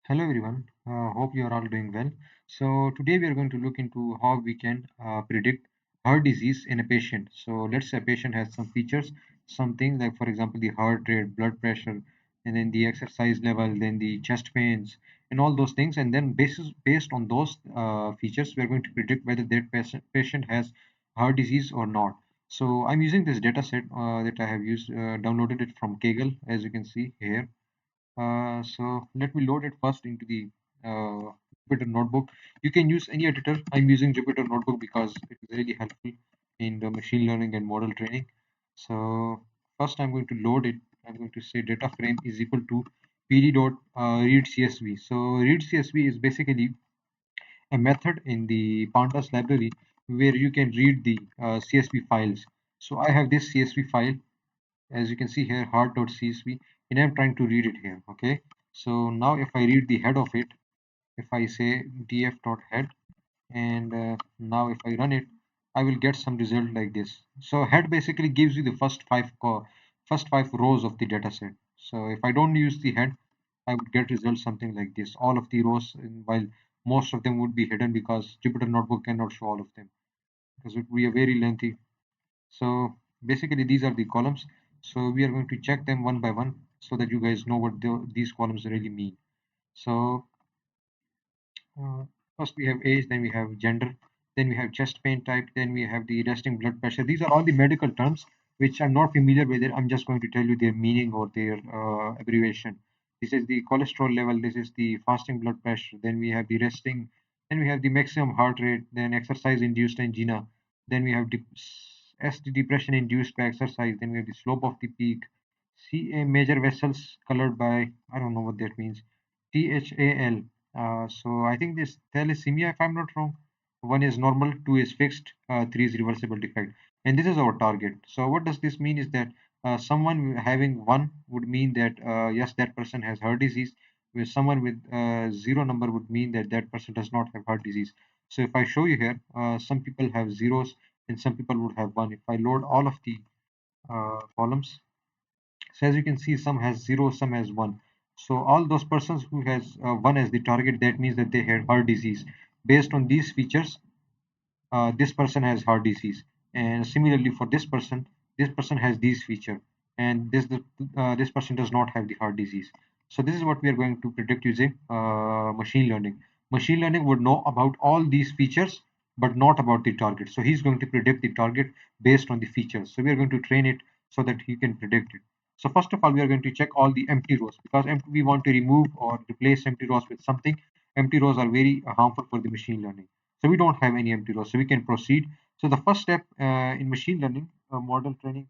Hello everyone, hope you are all doing well. So today we are going to look into how we can predict heart disease in a patient. So let's say a patient has some features, something like for example the heart rate, blood pressure, and then the exercise level, then the chest pains, and all those things. And then based on those features, we are going to predict whether that patient has heart disease or not. So I'm using this data set that I have used, downloaded it from KAGGLE, as you can see here. So let me load it first into the Jupyter Notebook. You can use any editor. I'm using Jupyter Notebook because it is really helpful in the machine learning and model training. So first I'm going to load it. I'm going to say data frame is equal to pd dot read CSV. So read CSV is basically a method in the pandas library where you can read the CSV files. So I have this CSV file, as you can see here, heart.csv, and I'm trying to read it here. Okay, so now if I read the head of it, if I say df.head, and now if I run it, I will get some result like this. So head basically gives you the first five rows of the data set. So if I don't use the head, I would get results something like this, all of the rows, while most of them would be hidden because Jupyter Notebook cannot show all of them because it would be a very lengthy. So basically these are the columns. So we are going to check them one by one so that you guys know what these columns really mean. So uh, first we have age, then we have gender, then we have chest pain type, then we have the resting blood pressure. These are all the medical terms which I'm not familiar with. I'm just going to tell you their meaning or their abbreviation. This is the cholesterol level, this is the fasting blood pressure, then we have the resting, then we have the maximum heart rate, then exercise induced angina, then we have ST depression induced by exercise, then we have the slope of the peak, CA major vessels colored by, I don't know what that means, THAL. So I think this thalassemia, if I'm not wrong, one is normal, two is fixed, three is reversible defect, and this is our target. So what does this mean is that someone having one would mean that yes, that person has heart disease. With someone with zero number would mean that that person does not have heart disease. So if I show you here, some people have zeros and some people would have one. If I load all of the columns, so as you can see, some has zero, some has one. So all those persons who has one as the target, that means that they had heart disease. Based on these features, this person has heart disease, and similarly for this person has these feature, and this person does not have the heart disease. So this is what we are going to predict using machine learning. Machine learning would know about all these features but not about the target, so he's going to predict the target based on the features. So we are going to train it so that he can predict it. So first of all, we are going to check all the empty rows because we want to remove or replace empty rows with something. Empty rows are very harmful for the machine learning. So we don't have any empty rows, so we can proceed. So the first step in machine learning model training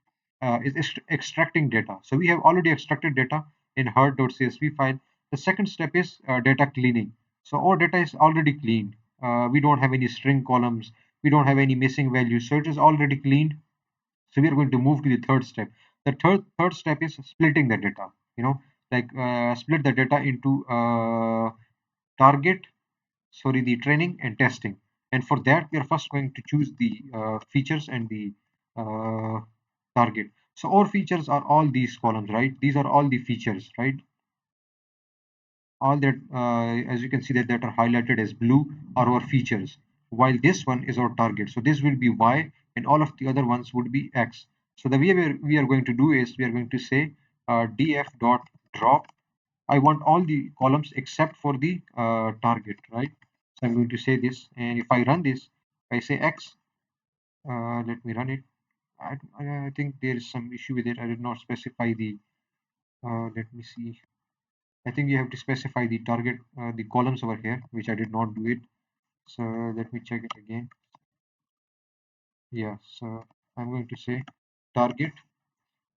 is extracting data. So we have already extracted data in her.csv file. The second step is data cleaning. So our data is already cleaned. We don't have any string columns. We don't have any missing values. So it is already cleaned. So we are going to move to the third step. The third step is splitting the data. You know, like split the data into target, sorry, the training and testing. And for that, we are first going to choose the features and the uh, target. So our features are all these columns, right? These are all the features, right? All that, as you can see, that are highlighted as blue are our features, while this one is our target. So this will be Y, and all of the other ones would be X. So the way we are going to do is we are going to say df dot drop. I want all the columns except for the target, right? So I'm going to say this, and if I run this, if I say X, let me run it. I think there is some issue with it. I did not specify the, let me see. I think you have to specify the target, the columns over here, which I did not do it. So let me check it again. Yeah, so I'm going to say target,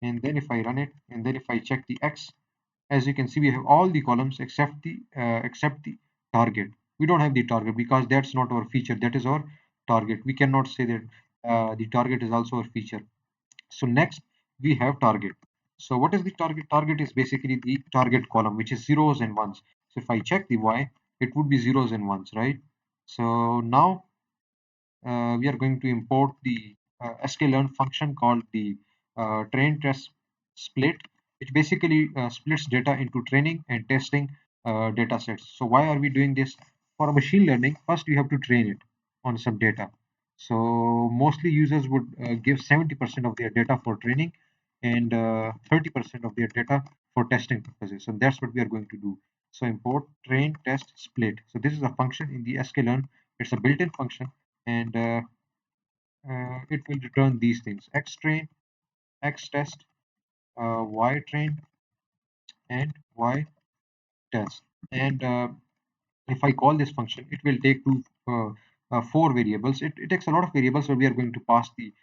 and then if I run it, and then if I check the X, as you can see, we have all the columns except the target. We don't have the target because that's not our feature. That is our target. We cannot say that the target is also our feature. So next we have target. So what is the target? Target is basically the target column, which is zeros and ones. So if I check the Y, it would be zeros and ones, right? So now we are going to import the sklearn function called the train test split, which basically splits data into training and testing data sets. So why are we doing this? For machine learning, first you have to train it on some data. So mostly users would give 70% of their data for training and 30% of their data for testing purposes. So that's what we are going to do. So import, train, test, split. So this is a function in the sklearn. It's a built-in function, and it will return these things: x train, x test, y train, and y test. And if I call this function, it will take four variables. It takes a lot of variables, so we are going to pass the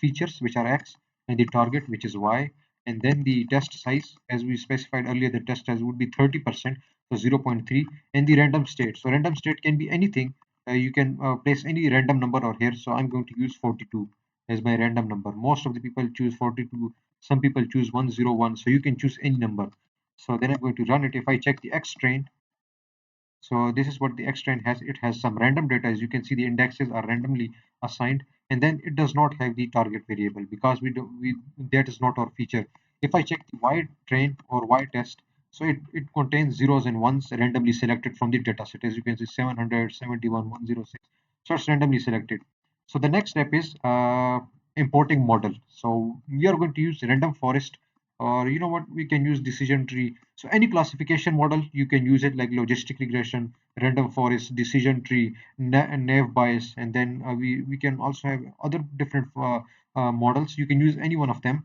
features, which are x, and the target, which is y, and then the test size, as we specified earlier, the test size would be 30%, so 0.3, and the random state. So random state can be anything. You can place any random number over here. So I'm going to use 42 as my random number. Most of the people choose 42. Some people choose 101. So you can choose any number. So then I'm going to run it. If I check the X train, so this is what the X train has. It has some random data. As you can see, the indexes are randomly assigned, and then it does not have the target variable because we that is not our feature. If I check the Y train or Y test, so it contains zeros and ones randomly selected from the data set. As you can see, 700, 71, 106. So it's randomly selected. So the next step is importing model. So we are going to use random forest, or you know what, we can use decision tree. So any classification model you can use it, like logistic regression, random forest, decision tree, nav bias, and then we can also have other different models. You can use any one of them.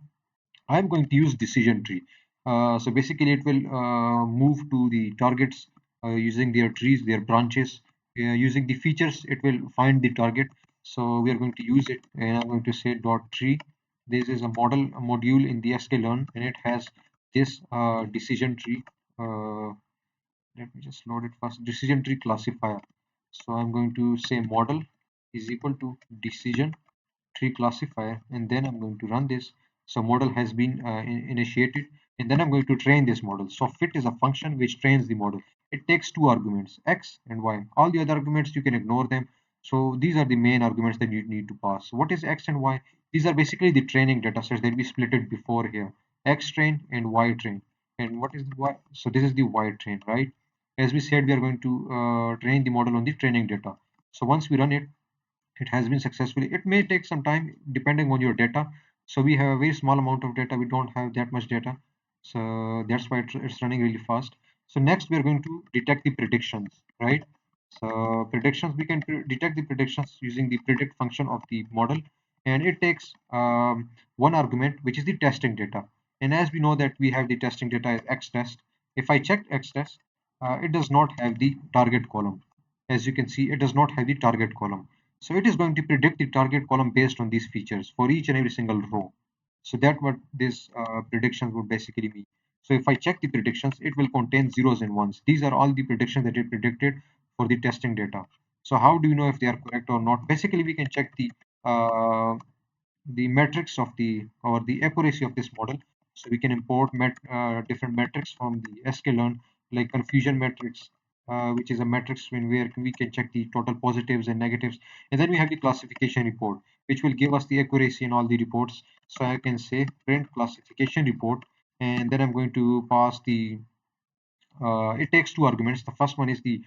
I'm going to use decision tree. So basically, it will move to the targets using their trees, their branches. Using the features, it will find the target. So we are going to use it, and I'm going to say dot tree. This is a module in the sklearn, and it has this decision tree. Let me just load it first. Decision tree classifier. So I'm going to say model is equal to decision tree classifier, and then I'm going to run this. So model has been initiated, and then I'm going to train this model. So fit is a function which trains the model. It takes two arguments, x and y. All the other arguments you can ignore them. So these are the main arguments that you need to pass. So what is x and y? These are basically the training data sets that we split it before here: x train and y train. And what is the y? So this is the y train, right? As we said, we are going to train the model on the training data. So once we run it, it has been successfully. It may take some time depending on your data. So we have a very small amount of data. We don't have that much data. So that's why it's running really fast. So next we are going to detect the predictions, right? So predictions, we can detect the predictions using the predict function of the model. And it takes one argument, which is the testing data. And as we know that we have the testing data as x test. If I check x test, it does not have the target column. As you can see, it does not have the target column. So it is going to predict the target column based on these features for each and every single row. So that what this predictions would basically mean. So if I check the predictions, it will contain zeros and ones. These are all the predictions that it predicted for the testing data. So how do you know if they are correct or not? Basically, we can check the metrics of the, or the accuracy of this model. So we can import different metrics from the sklearn, like confusion metrics, which is a metrics when where we can check the total positives and negatives. And then we have the classification report, which will give us the accuracy in all the reports. So I can say print classification report, and then I'm going to pass the it takes two arguments. The first one is the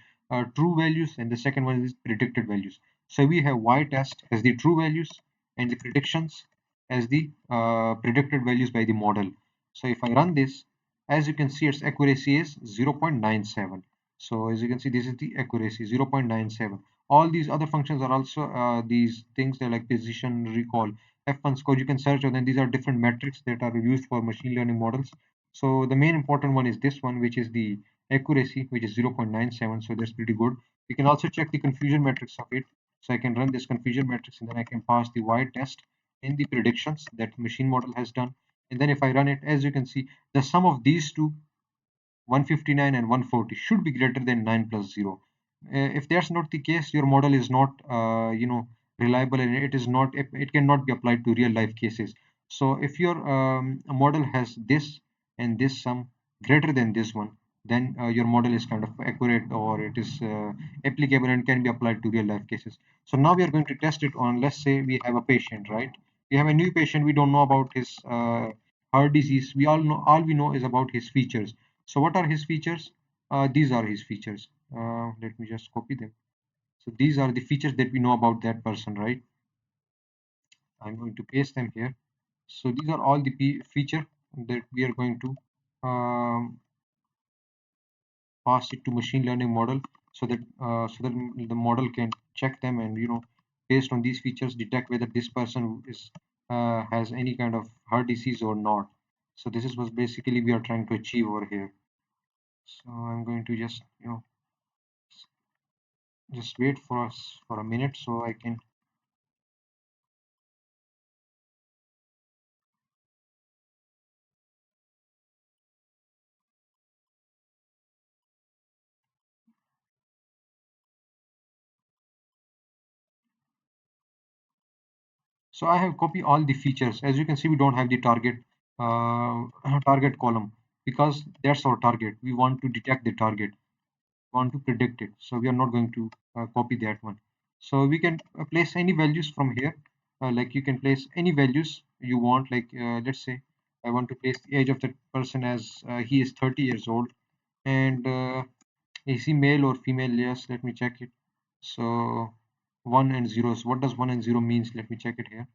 true values, and the second one is predicted values. So we have y test as the true values and the predictions as the predicted values by the model. So if I run this, as you can see, its accuracy is 0.97. So as you can see, this is the accuracy 0.97. All these other functions are also these things, they're like position, recall, F1 score. You can search, and then these are different metrics that are used for machine learning models. So the main important one is this one, which is the accuracy, which is 0.97. So that's pretty good. We can also check the confusion metrics of it. So I can run this confusion metrics, and then I can pass the y test in the predictions that machine model has done. And then if I run it, as you can see, the sum of these two, 159 and 140, should be greater than 9 plus 0. If that's not the case, your model is not reliable, and it cannot be applied to real life cases. So if your model has this and this sum greater than this one, then your model is kind of accurate, or it is applicable and can be applied to real life cases. So now we are going to test it on, let's say we have a patient, right? We have a new patient. We don't know about his heart disease. We all know, all we know is about his features. So what are his features? These are his features. Let me just copy them. So these are the features that we know about that person, right? I'm going to paste them here. So these are all the feature that we are going to pass it to machine learning model, so that the model can check them, and based on these features detect whether this person is has any kind of heart disease or not. So this is what basically we are trying to achieve over here. So I'm going to just just wait for us for a minute so I can. So I have copied all the features. As you can see, we don't have the target target column because that's our target. We want to detect the target, want to predict it. So we are not going to copy that one. So we can place any values from here. Like you can place any values you want. Like let's say I want to place the age of the person as he is 30 years old, and is he male or female? Yes, let me check it. So one and zeros. What does one and zero means? Let me check it here.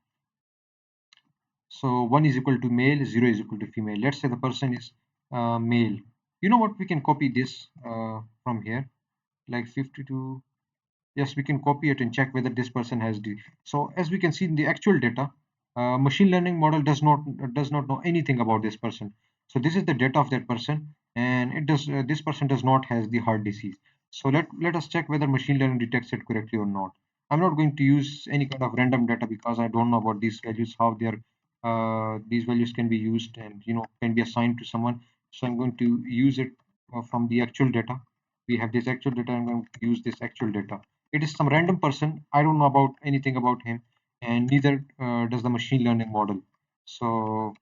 So 1 is equal to male, 0 is equal to female. Let's say the person is male. You know what? We can copy this from here, like 52. Yes, we can copy it and check whether this person has D. So as we can see in the actual data, machine learning model does not know anything about this person. So this is the data of that person, and it does this person does not has the heart disease. So let us check whether machine learning detects it correctly or not. I'm not going to use any kind of random data because I don't know about these values, how these values can be used and can be assigned to someone. So I'm going to use it from the actual data. We have this actual data. I'm going to use this actual data. It is some random person. I don't know about anything about him, and neither does the machine learning model. So,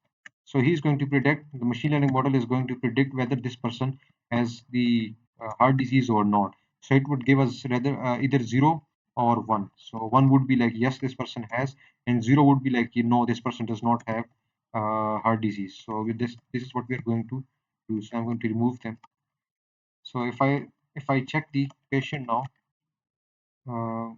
so he's going to predict. The machine learning model is going to predict whether this person has the heart disease or not. So it would give us rather either zero or one. So one would be like yes, this person has, and zero would be like this person does not have heart disease. So with this is what we are going to do. So I'm going to remove them. So if I check the patient now. Uh,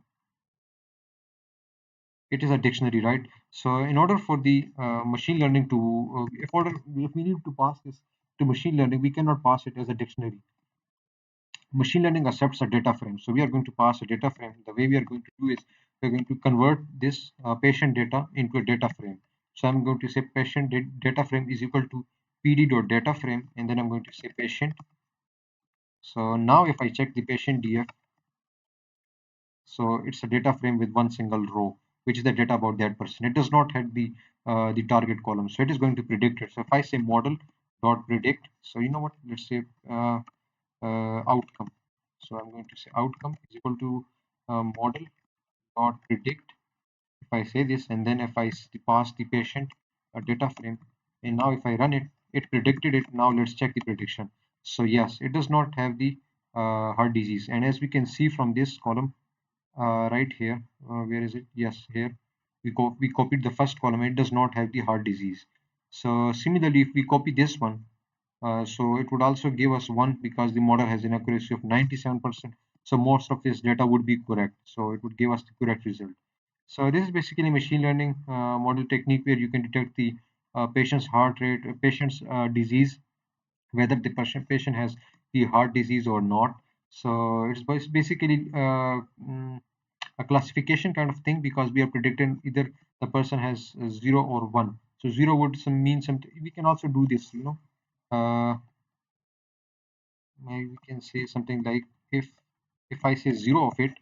it is a dictionary, right? So in order for the machine learning to if we need to pass this to machine learning, we cannot pass it as a dictionary. Machine learning accepts a data frame, so we are going to pass a data frame. The way we are going to do is we're going to convert this patient data into a data frame. So I'm going to say patient data frame is equal to pd.data frame, and then I'm going to say patient. So now if I check the patient df, so it's a data frame with one single row, which is the data about that person. It does not have the target column, so it is going to predict it. So if I say model dot predict, so you know what? Let's say outcome. So I'm going to say outcome is equal to model dot predict. If I say this, and then if I pass the patient a data frame, and now if I run it, it predicted it. Now let's check the prediction. So yes, it does not have the heart disease, and as we can see from this column right here, where is it? Yes, here we copied the first column. It does not have the heart disease. So similarly, if we copy this one, so it would also give us one because the model has an accuracy of 97%. So most of this data would be correct. So it would give us the correct result. So this is basically machine learning model technique where you can detect the patient's heart rate, patient's disease, whether the patient has the heart disease or not. So it's basically a classification kind of thing because we are predicting either the person has zero or one. So zero would mean something. We can also do this, maybe we can say something like if I say zero of it,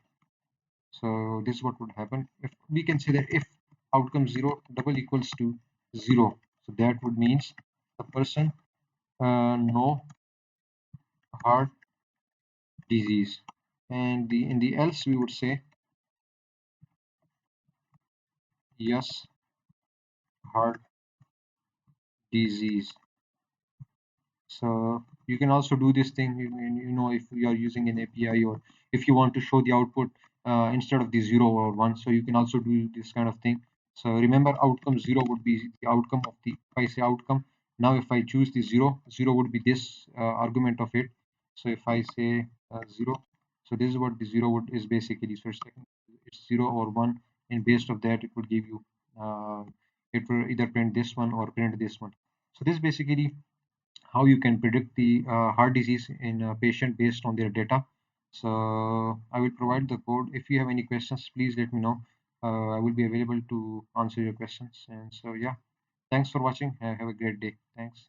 so this is what would happen. If we can say that if outcome zero double equals to zero, so that would means the person no heart disease, and the in the else we would say yes heart disease. So you can also do this thing, if you are using an API or if you want to show the output instead of the zero or one. So you can also do this kind of thing. So remember, outcome zero would be the outcome of the. If I say outcome, now if I choose the zero, zero would be this argument of it. So if I say 0, so this is what the 0 would is basically. So it's 0 or 1, and based of that, it would give you, uh, it will either print this one or print this one. So this is basically how you can predict the heart disease in a patient based on their data. So I will provide the code. If you have any questions, please let me know. I will be available to answer your questions. And so yeah, thanks for watching. Have a great day. Thanks.